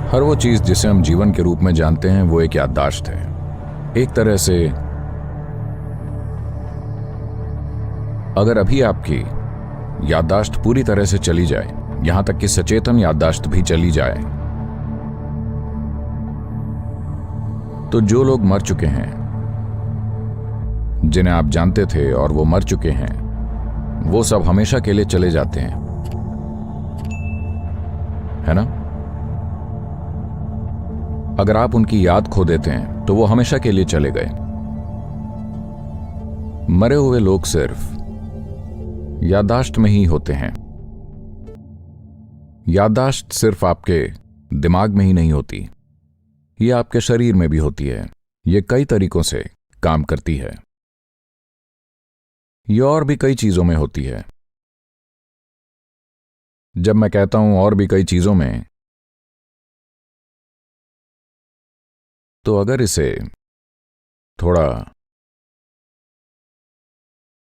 हर वो चीज जिसे हम जीवन के रूप में जानते हैं वो एक याददाश्त है। एक तरह से अगर अभी आपकी याददाश्त पूरी तरह से चली जाए, यहां तक कि सचेतन याददाश्त भी चली जाए, तो जो लोग मर चुके हैं, जिन्हें आप जानते थे और वो मर चुके हैं, वो सब हमेशा के लिए चले जाते हैं, है ना? अगर आप उनकी याद खो देते हैं तो वो हमेशा के लिए चले गए। मरे हुए लोग सिर्फ याददाश्त में ही होते हैं। याददाश्त सिर्फ आपके दिमाग में ही नहीं होती, ये आपके शरीर में भी होती है। ये कई तरीकों से काम करती है। ये और भी कई चीजों में होती है। जब मैं कहता हूं और भी कई चीजों में, तो अगर इसे थोड़ा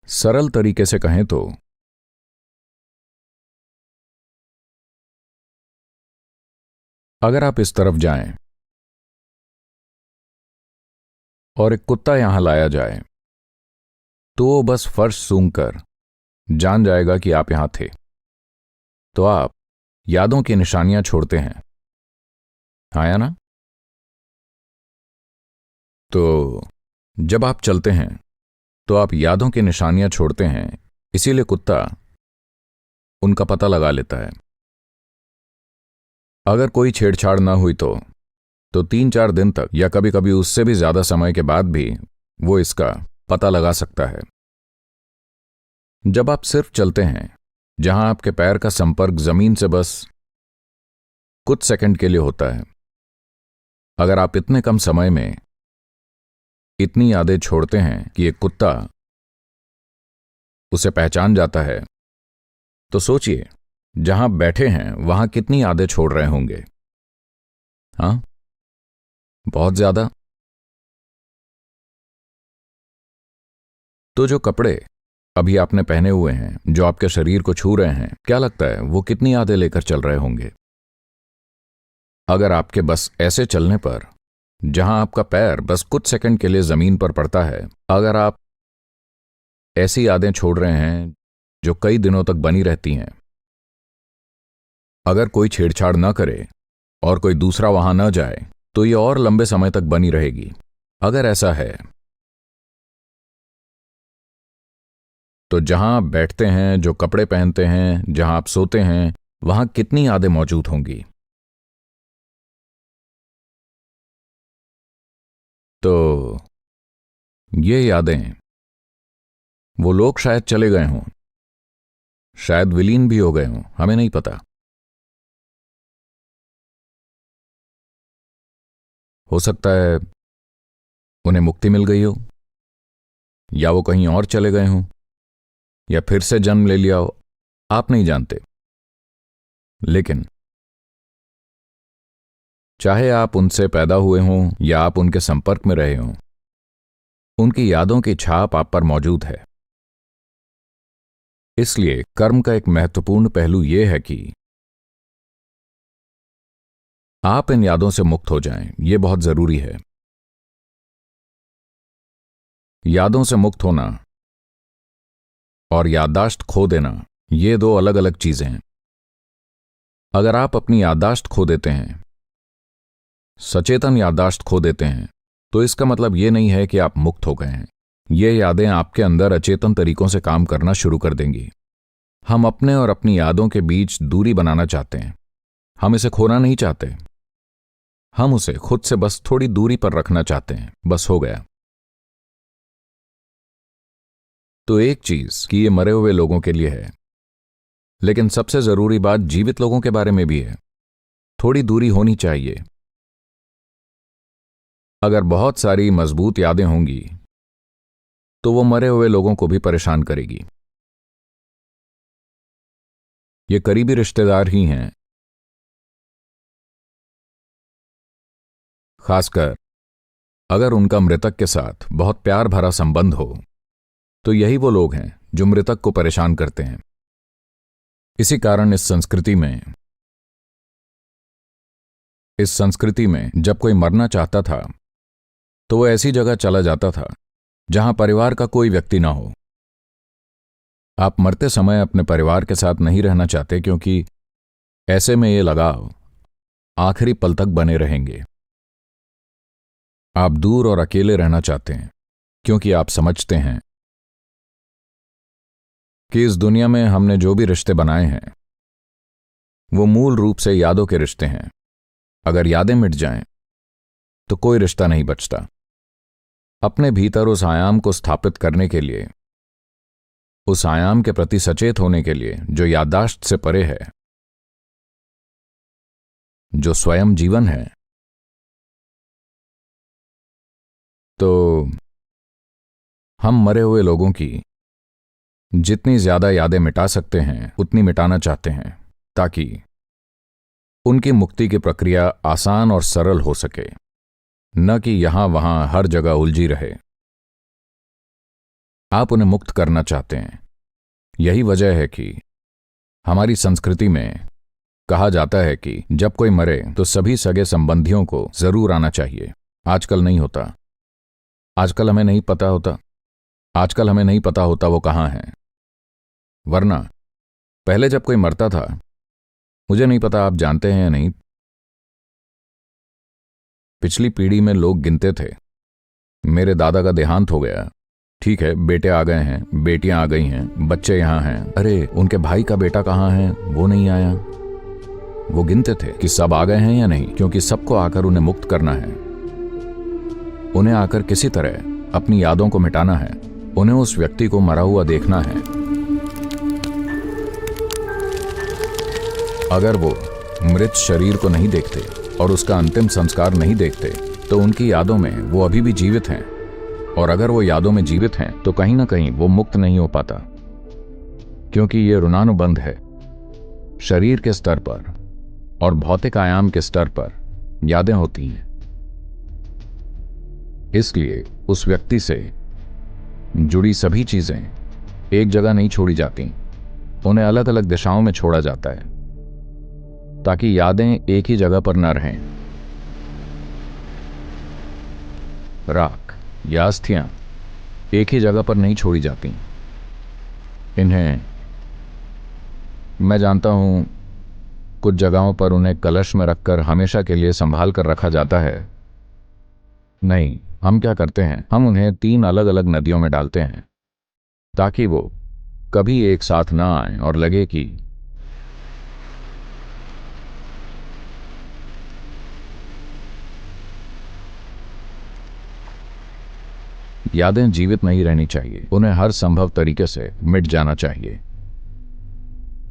सरल तरीके से कहें तो अगर आप इस तरफ जाएं और एक कुत्ता यहां लाया जाए, तो वो बस फर्श सूंघकर जान जाएगा कि आप यहां थे। तो आप यादों की निशानियां छोड़ते हैं, आया ना? तो जब आप चलते हैं तो आप यादों की निशानियां छोड़ते हैं, इसीलिए कुत्ता उनका पता लगा लेता है। अगर कोई छेड़छाड़ ना हुई तो 3-4 दिन तक या कभी कभी उससे भी ज्यादा समय के बाद भी वो इसका पता लगा सकता है। जब आप सिर्फ चलते हैं, जहां आपके पैर का संपर्क जमीन से बस कुछ सेकंड के लिए होता है, अगर आप इतने कम समय में इतनी यादें छोड़ते हैं कि एक कुत्ता उसे पहचान जाता है, तो सोचिए जहां बैठे हैं वहां कितनी यादें छोड़ रहे होंगे। हाँ, बहुत ज्यादा। तो जो कपड़े अभी आपने पहने हुए हैं, जो आपके शरीर को छू रहे हैं, क्या लगता है वो कितनी यादें लेकर चल रहे होंगे? अगर आपके बस ऐसे चलने पर, जहां आपका पैर बस कुछ सेकंड के लिए जमीन पर पड़ता है, अगर आप ऐसी यादें छोड़ रहे हैं जो कई दिनों तक बनी रहती हैं, अगर कोई छेड़छाड़ न करे और कोई दूसरा वहां न जाए, तो ये और लंबे समय तक बनी रहेगी। अगर ऐसा है तो जहां आप बैठते हैं, जो कपड़े पहनते हैं, जहां आप सोते हैं, वहां कितनी यादें मौजूद होंगी? तो ये यादें, वो लोग शायद चले गए हों, शायद विलीन भी हो गए हों, हमें नहीं पता। हो सकता है उन्हें मुक्ति मिल गई हो, या वो कहीं और चले गए हों, या फिर से जन्म ले लिया हो, आप नहीं जानते। लेकिन चाहे आप उनसे पैदा हुए हों या आप उनके संपर्क में रहे हों, उनकी यादों की छाप आप पर मौजूद है। इसलिए कर्म का एक महत्वपूर्ण पहलू यह है कि आप इन यादों से मुक्त हो जाएं। यह बहुत जरूरी है। यादों से मुक्त होना और याददाश्त खो देना, ये दो अलग अलग चीजें हैं। अगर आप अपनी याददाश्त खो देते हैं, सचेतन याददाश्त खो देते हैं, तो इसका मतलब यह नहीं है कि आप मुक्त हो गए हैं। ये यादें आपके अंदर अचेतन तरीकों से काम करना शुरू कर देंगी। हम अपने और अपनी यादों के बीच दूरी बनाना चाहते हैं। हम इसे खोना नहीं चाहते, हम उसे खुद से बस थोड़ी दूरी पर रखना चाहते हैं, बस हो गया। तो एक चीज कि ये मरे हुए लोगों के लिए है, लेकिन सबसे जरूरी बात जीवित लोगों के बारे में भी है। थोड़ी दूरी होनी चाहिए। अगर बहुत सारी मजबूत यादें होंगी तो वो मरे हुए लोगों को भी परेशान करेगी। ये करीबी रिश्तेदार ही हैं, खासकर अगर उनका मृतक के साथ बहुत प्यार भरा संबंध हो, तो यही वो लोग हैं जो मृतक को परेशान करते हैं। इसी कारण इस संस्कृति में इस संस्कृति में जब कोई मरना चाहता था तो वो ऐसी जगह चला जाता था जहां परिवार का कोई व्यक्ति ना हो। आप मरते समय अपने परिवार के साथ नहीं रहना चाहते क्योंकि ऐसे में ये लगाव आखिरी पल तक बने रहेंगे। आप दूर और अकेले रहना चाहते हैं क्योंकि आप समझते हैं कि इस दुनिया में हमने जो भी रिश्ते बनाए हैं वो मूल रूप से यादों के रिश्ते हैं। अगर यादें मिट जाएं तो कोई रिश्ता नहीं बचता। अपने भीतर उस आयाम को स्थापित करने के लिए, उस आयाम के प्रति सचेत होने के लिए जो याददाश्त से परे है, जो स्वयं जीवन है, तो हम मरे हुए लोगों की जितनी ज्यादा यादें मिटा सकते हैं उतनी मिटाना चाहते हैं ताकि उनकी मुक्ति की प्रक्रिया आसान और सरल हो सके, न कि यहां वहां हर जगह उलझी रहे। आप उन्हें मुक्त करना चाहते हैं। यही वजह है कि हमारी संस्कृति में कहा जाता है कि जब कोई मरे तो सभी सगे संबंधियों को जरूर आना चाहिए। आजकल नहीं होता। आजकल हमें नहीं पता होता वो कहाँ हैं। वरना पहले जब कोई मरता था, मुझे नहीं पता आप जानते हैं या नहीं, पिछली पीढ़ी में लोग गिनते थे, मेरे दादा का देहांत हो गया, ठीक है, बेटे आ गए हैं, बेटियां आ गई हैं, बच्चे यहां हैं, अरे उनके भाई का बेटा कहाँ है, वो नहीं आया। वो गिनते थे कि सब आ गए हैं या नहीं, क्योंकि सबको आकर उन्हें मुक्त करना है। उन्हें आकर किसी तरह अपनी यादों को मिटाना है। उन्हें उस व्यक्ति को मरा हुआ देखना है। अगर वो मृत शरीर को नहीं देखते और उसका अंतिम संस्कार नहीं देखते तो उनकी यादों में वो अभी भी जीवित हैं, और अगर वो यादों में जीवित हैं तो कहीं ना कहीं वो मुक्त नहीं हो पाता, क्योंकि ये ऋणानुबंध है। शरीर के स्तर पर और भौतिक आयाम के स्तर पर यादें होती हैं। इसलिए उस व्यक्ति से जुड़ी सभी चीजें एक जगह नहीं छोड़ी जाती, उन्हें अलग अलग दिशाओं में छोड़ा जाता है ताकि यादें एक ही जगह पर न रहें। राख या अस्थियां एक ही जगह पर नहीं छोड़ी जाती। इन्हें मैं जानता हूं, कुछ जगहों पर उन्हें कलश में रखकर हमेशा के लिए संभाल कर रखा जाता है। नहीं, हम क्या करते हैं, हम उन्हें 3 अलग अलग नदियों में डालते हैं ताकि वो कभी एक साथ ना आए और लगे कि यादें जीवित नहीं रहनी चाहिए, उन्हें हर संभव तरीके से मिट जाना चाहिए।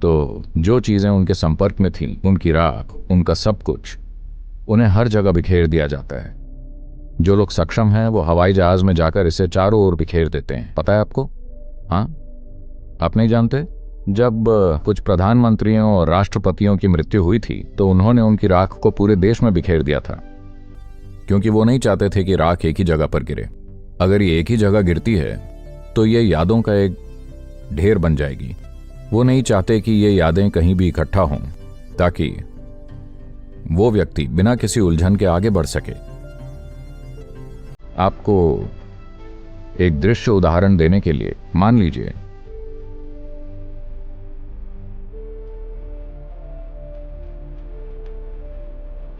तो जो चीजें उनके संपर्क में थीं, उनकी राख, उनका सब कुछ, उन्हें हर जगह बिखेर दिया जाता है। जो लोग सक्षम हैं वो हवाई जहाज में जाकर इसे चारों ओर बिखेर देते हैं। पता है आपको? हाँ, आप नहीं जानते? जब कुछ प्रधानमंत्रियों और राष्ट्रपतियों की मृत्यु हुई थी तो उन्होंने उनकी राख को पूरे देश में बिखेर दिया था, क्योंकि वो नहीं चाहते थे कि राख एक ही जगह पर गिरे। अगर ये एक ही जगह गिरती है तो ये यादों का एक ढेर बन जाएगी। वो नहीं चाहते कि ये यादें कहीं भी इकट्ठा हों ताकि वो व्यक्ति बिना किसी उलझन के आगे बढ़ सके। आपको एक दृश्य उदाहरण देने के लिए, मान लीजिए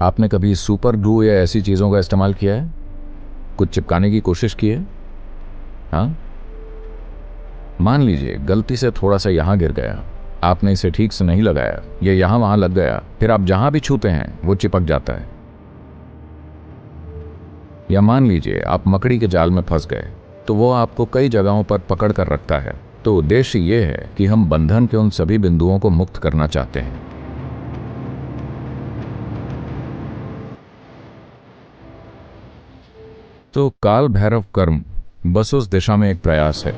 आपने कभी सुपर ग्लू या ऐसी चीजों का इस्तेमाल किया है? कुछ चिपकाने की कोशिश की है? हाँ, मान लीजिए गलती से थोड़ा सा यहां गिर गया, आपने इसे ठीक से नहीं लगाया, ये यहां वहां लग गया, फिर आप जहां भी छूते हैं वो चिपक जाता है। या मान लीजिए आप मकड़ी के जाल में फंस गए, तो वो आपको कई जगहों पर पकड़ कर रखता है। तो उद्देश्य ये है कि हम बंधन के उन सभी बिंदुओं को मुक्त करना चाहते हैं। तो काल भैरव कर्म बस उस दिशा में एक प्रयास है।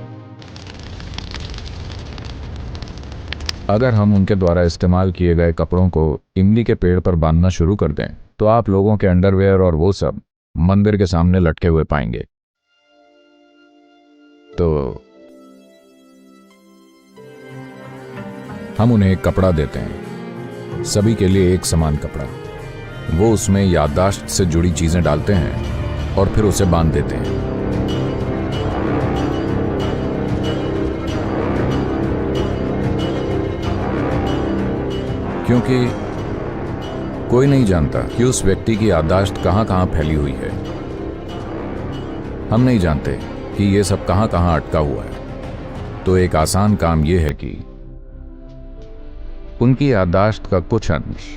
अगर हम उनके द्वारा इस्तेमाल किए गए कपड़ों को इमली के पेड़ पर बांधना शुरू कर दें तो आप लोगों के अंडरवेयर और वो सब मंदिर के सामने लटके हुए पाएंगे। तो हम उन्हें एक कपड़ा देते हैं, सभी के लिए एक समान कपड़ा। वो उसमें याददाश्त से जुड़ी चीजें डालते हैं और फिर उसे बांध देते हैं। क्योंकि कोई नहीं जानता कि उस व्यक्ति की याददाश्त कहां कहां फैली हुई है। हम नहीं जानते कि ये सब कहां कहां अटका हुआ है। तो एक आसान काम यह है कि उनकी याददाश्त का कुछ अंश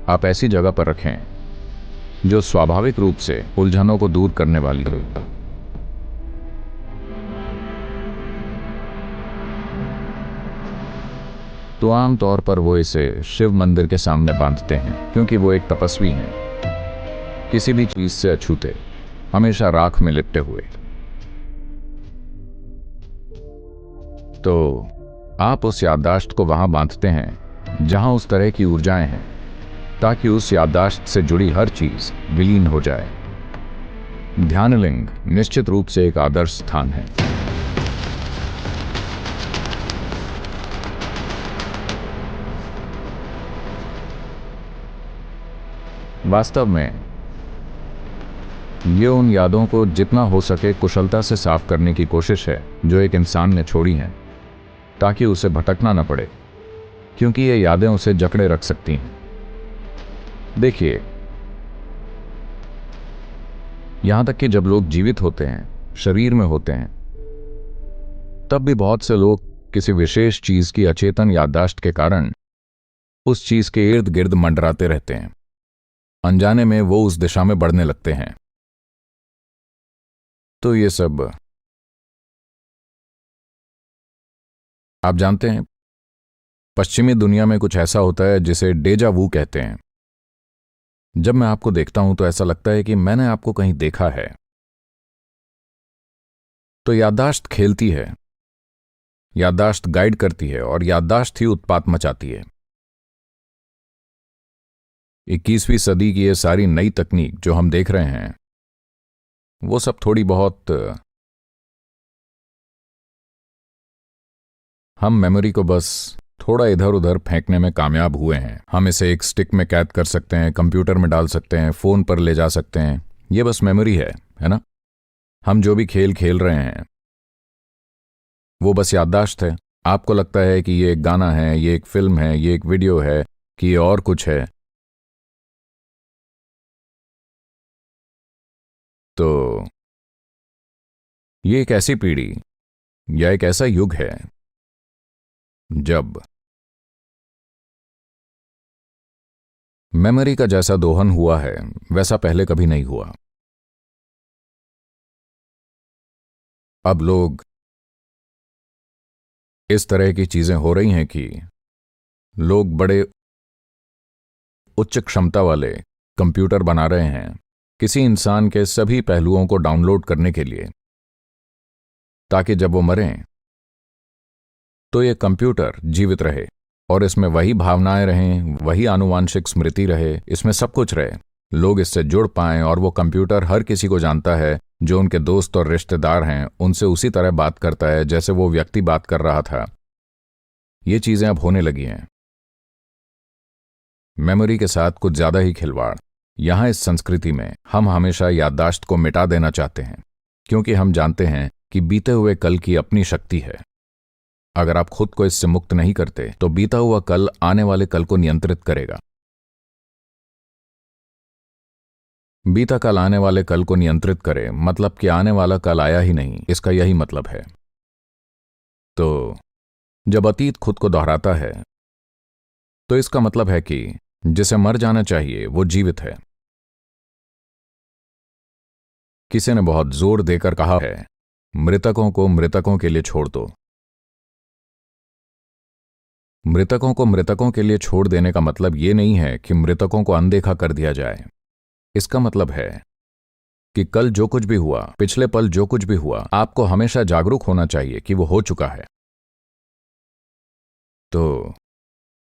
आप ऐसी जगह पर रखें जो स्वाभाविक रूप से उलझनों को दूर करने वाली हो। तो आमतौर पर वो इसे शिव मंदिर के सामने बांधते हैं, क्योंकि वो एक तपस्वी हैं, किसी भी चीज से अछूते, हमेशा राख में लिपटे हुए। तो आप उस याददाश्त को वहां बांधते हैं जहां उस तरह की ऊर्जाएं हैं, ताकि उस याददाश्त से जुड़ी हर चीज विलीन हो जाए। ध्यानलिंग निश्चित रूप से एक आदर्श स्थान है। वास्तव में ये उन यादों को जितना हो सके कुशलता से साफ करने की कोशिश है जो एक इंसान ने छोड़ी हैं, ताकि उसे भटकना न पड़े, क्योंकि ये यादें उसे जकड़े रख सकती हैं। देखिए, यहां तक कि जब लोग जीवित होते हैं, शरीर में होते हैं, तब भी बहुत से लोग किसी विशेष चीज की अचेतन याददाश्त के कारण उस चीज के इर्द गिर्द मंडराते रहते हैं। अनजाने में वो उस दिशा में बढ़ने लगते हैं। तो ये सब आप जानते हैं, पश्चिमी दुनिया में कुछ ऐसा होता है जिसे डेजा वू कहते हैं। जब मैं आपको देखता हूं तो ऐसा लगता है कि मैंने आपको कहीं देखा है। तो याददाश्त खेलती है, याददाश्त गाइड करती है और याददाश्त ही उत्पात मचाती है। 21वीं सदी की ये सारी नई तकनीक जो हम देख रहे हैं, वो सब थोड़ी बहुत हम मेमोरी को बस थोड़ा इधर उधर फेंकने में कामयाब हुए हैं। हम इसे एक स्टिक में कैद कर सकते हैं, कंप्यूटर में डाल सकते हैं, फोन पर ले जा सकते हैं। ये बस मेमोरी है ना? हम जो भी खेल खेल रहे हैं वो बस याददाश्त है। आपको लगता है कि ये एक गाना है, ये एक फिल्म है, ये एक वीडियो है, कि ये और कुछ है। तो ये एक ऐसी पीढ़ी या एक ऐसा युग है जब मेमोरी का जैसा दोहन हुआ है वैसा पहले कभी नहीं हुआ। अब लोग इस तरह की चीजें हो रही हैं कि लोग बड़े उच्च क्षमता वाले कंप्यूटर बना रहे हैं किसी इंसान के सभी पहलुओं को डाउनलोड करने के लिए, ताकि जब वो मरें तो ये कंप्यूटर जीवित रहे और इसमें वही भावनाएं रहें, वही आनुवांशिक स्मृति रहे, इसमें सब कुछ रहे। लोग इससे जुड़ पाएं और वो कंप्यूटर हर किसी को जानता है, जो उनके दोस्त और रिश्तेदार हैं उनसे उसी तरह बात करता है जैसे वो व्यक्ति बात कर रहा था। ये चीजें अब होने लगी हैं। मेमोरी के साथ कुछ ज्यादा ही खिलवाड़। यहां इस संस्कृति में हम हमेशा याददाश्त को मिटा देना चाहते हैं, क्योंकि हम जानते हैं कि बीते हुए कल की अपनी शक्ति है। अगर आप खुद को इससे मुक्त नहीं करते तो बीता हुआ कल आने वाले कल को नियंत्रित करेगा। बीता कल आने वाले कल को नियंत्रित करे मतलब कि आने वाला कल आया ही नहीं, इसका यही मतलब है। तो जब अतीत खुद को दोहराता है तो इसका मतलब है कि जिसे मर जाना चाहिए वो जीवित है। किसी ने बहुत जोर देकर कहा है, मृतकों को मृतकों के लिए छोड़ दो। मृतकों को मृतकों के लिए छोड़ देने का मतलब ये नहीं है कि मृतकों को अनदेखा कर दिया जाए। इसका मतलब है कि कल जो कुछ भी हुआ, पिछले पल जो कुछ भी हुआ, आपको हमेशा जागरूक होना चाहिए कि वो हो चुका है। तो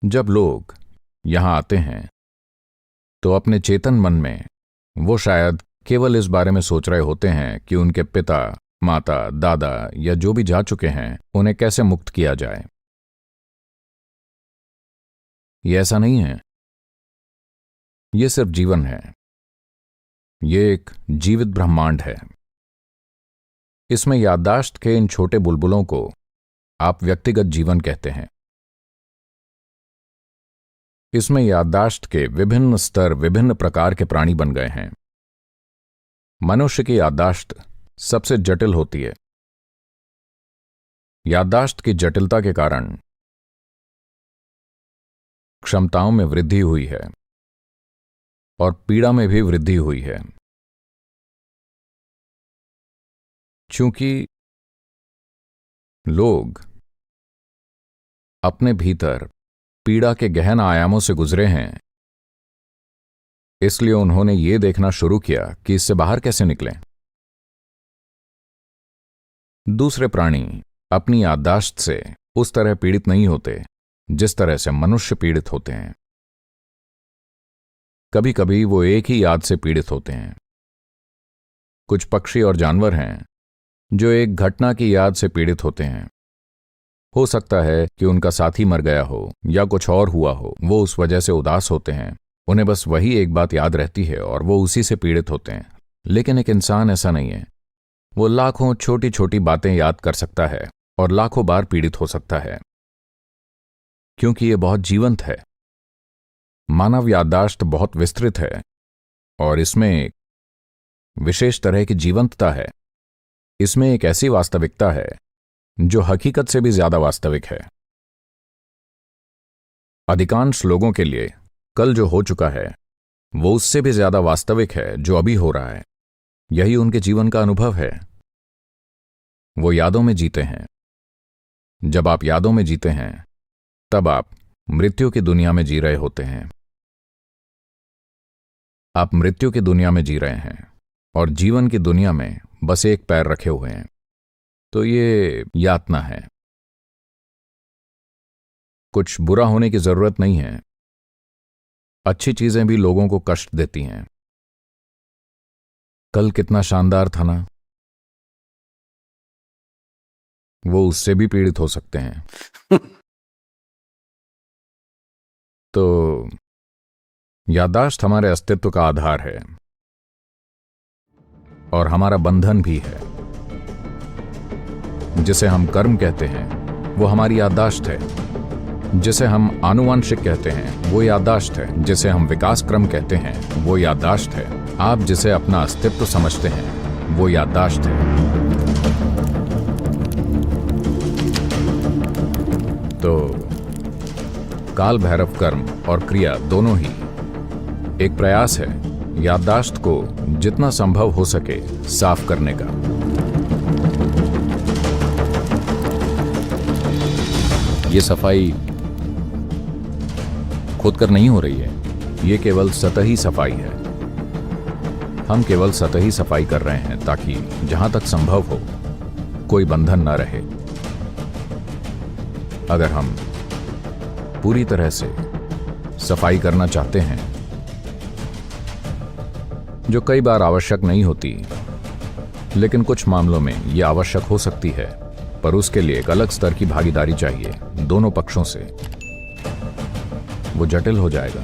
जब लोग यहां आते हैं तो अपने चेतन मन में वो शायद केवल इस बारे में सोच रहे होते हैं कि उनके पिता, माता, दादा या जो भी जा चुके हैं उन्हें कैसे मुक्त किया जाए। ये ऐसा नहीं है। ये सिर्फ जीवन है। ये एक जीवित ब्रह्मांड है। इसमें याददाश्त के इन छोटे बुलबुलों को आप व्यक्तिगत जीवन कहते हैं। इसमें याददाश्त के विभिन्न स्तर विभिन्न प्रकार के प्राणी बन गए हैं। मनुष्य की याददाश्त सबसे जटिल होती है। याददाश्त की जटिलता के कारण क्षमताओं में वृद्धि हुई है और पीड़ा में भी वृद्धि हुई है। चूंकि लोग अपने भीतर पीड़ा के गहन आयामों से गुजरे हैं, इसलिए उन्होंने ये देखना शुरू किया कि इससे बाहर कैसे निकलें। दूसरे प्राणी अपनी याददाश्त से उस तरह पीड़ित नहीं होते जिस तरह से मनुष्य पीड़ित होते हैं। कभी कभी वो एक ही याद से पीड़ित होते हैं। कुछ पक्षी और जानवर हैं जो एक घटना की याद से पीड़ित होते हैं। हो सकता है कि उनका साथी मर गया हो या कुछ और हुआ हो, वो उस वजह से उदास होते हैं। उन्हें बस वही एक बात याद रहती है और वो उसी से पीड़ित होते हैं। लेकिन एक इंसान ऐसा नहीं है। वो लाखों छोटी छोटी बातें याद कर सकता है और लाखों बार पीड़ित हो सकता है, क्योंकि ये बहुत जीवंत है। मानव याददाश्त बहुत विस्तृत है और इसमें एक विशेष तरह की जीवंतता है। इसमें एक ऐसी वास्तविकता है जो हकीकत से भी ज्यादा वास्तविक है। अधिकांश लोगों के लिए कल जो हो चुका है वो उससे भी ज्यादा वास्तविक है जो अभी हो रहा है। यही उनके जीवन का अनुभव है। वो यादों में जीते हैं। जब आप यादों में जीते हैं तब आप मृत्यु की दुनिया में जी रहे होते हैं। आप मृत्यु की दुनिया में जी रहे हैं और जीवन की दुनिया में बस एक पैर रखे हुए हैं। तो ये यातना है। कुछ बुरा होने की जरूरत नहीं है। अच्छी चीजें भी लोगों को कष्ट देती हैं। कल कितना शानदार था ना, वो उससे भी पीड़ित हो सकते हैं। तो याददाश्त हमारे अस्तित्व का आधार है और हमारा बंधन भी है। जिसे हम कर्म कहते हैं वो हमारी याददाश्त है। जिसे हम आनुवंशिक कहते हैं वो याददाश्त है। जिसे हम विकास क्रम कहते हैं वो याददाश्त है। आप जिसे अपना अस्तित्व समझते हैं वो याददाश्त है। तो काल भैरव कर्म और क्रिया दोनों ही एक प्रयास है याददाश्त को जितना संभव हो सके साफ करने का। ये सफाई खोदकर नहीं हो रही है। ये केवल सतही सफाई है। हम केवल सतही सफाई कर रहे हैं ताकि जहां तक संभव हो कोई बंधन ना रहे। अगर हम पूरी तरह से सफाई करना चाहते हैं, जो कई बार आवश्यक नहीं होती, लेकिन कुछ मामलों में यह आवश्यक हो सकती है, पर उसके लिए एक अलग स्तर की भागीदारी चाहिए दोनों पक्षों से। वो जटिल हो जाएगा।